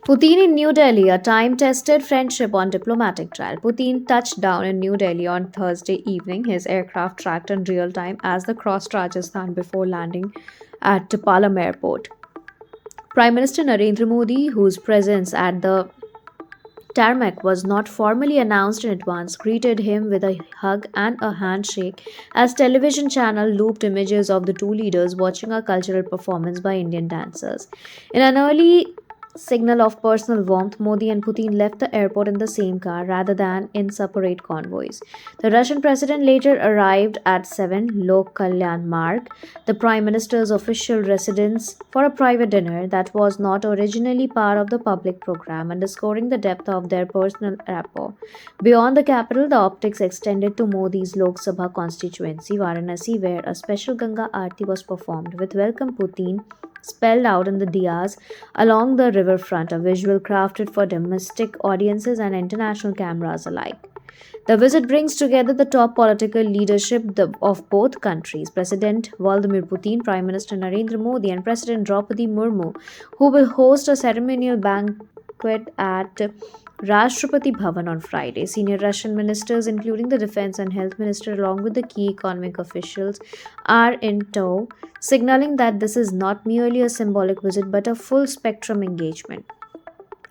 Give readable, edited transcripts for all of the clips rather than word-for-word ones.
Putin in New Delhi, a time tested friendship on diplomatic trial. Putin touched down in New Delhi on Thursday evening, his aircraft tracked in real time as they crossed Rajasthan before landing at Palam airport. Prime Minister Narendra Modi, whose presence at the tarmac was not formally announced in advance, greeted him with a hug and a handshake as television channel looped images of the two leaders watching a cultural performance by Indian dancers. In an early signal of personal warmth, Modi and Putin left the airport in the same car rather than in separate convoys. The Russian president later arrived at 7 Lok Kalyan Marg, the prime minister's official residence, for a private dinner that was not originally part of the public program, underscoring the depth of their personal rapport. Beyond the capital, the optics extended to Modi's Lok Sabha constituency, Varanasi, where a special Ganga aarti was performed with Welcome Putin spelled out in the diyas along the riverfront, a visual crafted for domestic audiences and international cameras alike. The visit brings together the top political leadership of both countries, President Vladimir Putin, Prime Minister Narendra Modi, and President Draupadi Murmu, who will host a ceremonial banquet at Rashtrapati Bhavan on Friday. Senior Russian ministers, including the defense and health minister, along with the key economic officials, are in tow, signaling that this is not merely a symbolic visit but a full spectrum engagement.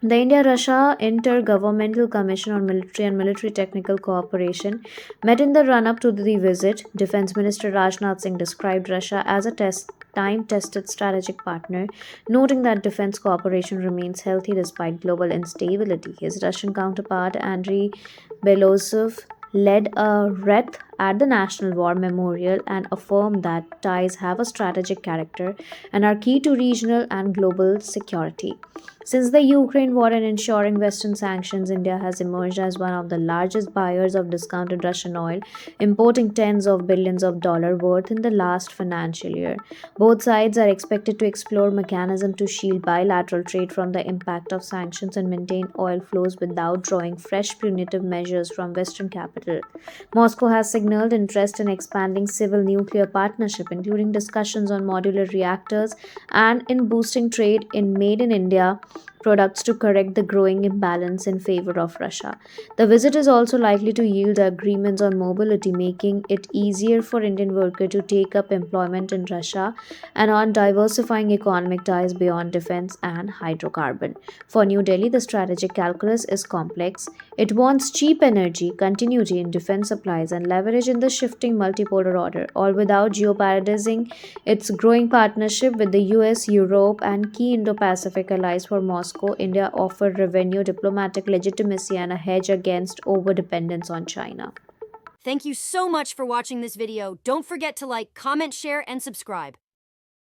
The India Russia Intergovernmental Commission on Military and Military Technical Cooperation met in the run up to the visit. Defense Minister Rajnath Singh described Russia as a time tested strategic partner, noting that defense cooperation remains healthy despite global instability. His Russian counterpart, Andriy Belosov, led a wreath at the National War Memorial and affirmed that ties have a strategic character and are key to regional and global security. Since the Ukraine war and ensuring Western sanctions, India has emerged as one of the largest buyers of discounted Russian oil, importing tens of billions of dollars worth in the last financial year. Both sides are expected to explore mechanisms to shield bilateral trade from the impact of sanctions and maintain oil flows without drawing fresh punitive measures from Western capital. Moscow has signaled interest in expanding civil nuclear partnership, including discussions on modular reactors and in boosting trade in made in India products to correct the growing imbalance in favor of Russia. The visit is also likely to yield agreements on mobility, making it easier for Indian workers to take up employment in Russia, and on diversifying economic ties beyond defense and hydrocarbon. For New Delhi, the strategic calculus is complex. It wants cheap energy, continuity in defense supplies, and leverage in the shifting multipolar order, all without jeopardizing its growing partnership with the US, Europe, and key Indo Pacific allies. For Moscow, India offered revenue, diplomatic legitimacy, and a hedge against over dependence on China. Thank you so much for watching this video. Don't forget to like, comment, share, and subscribe.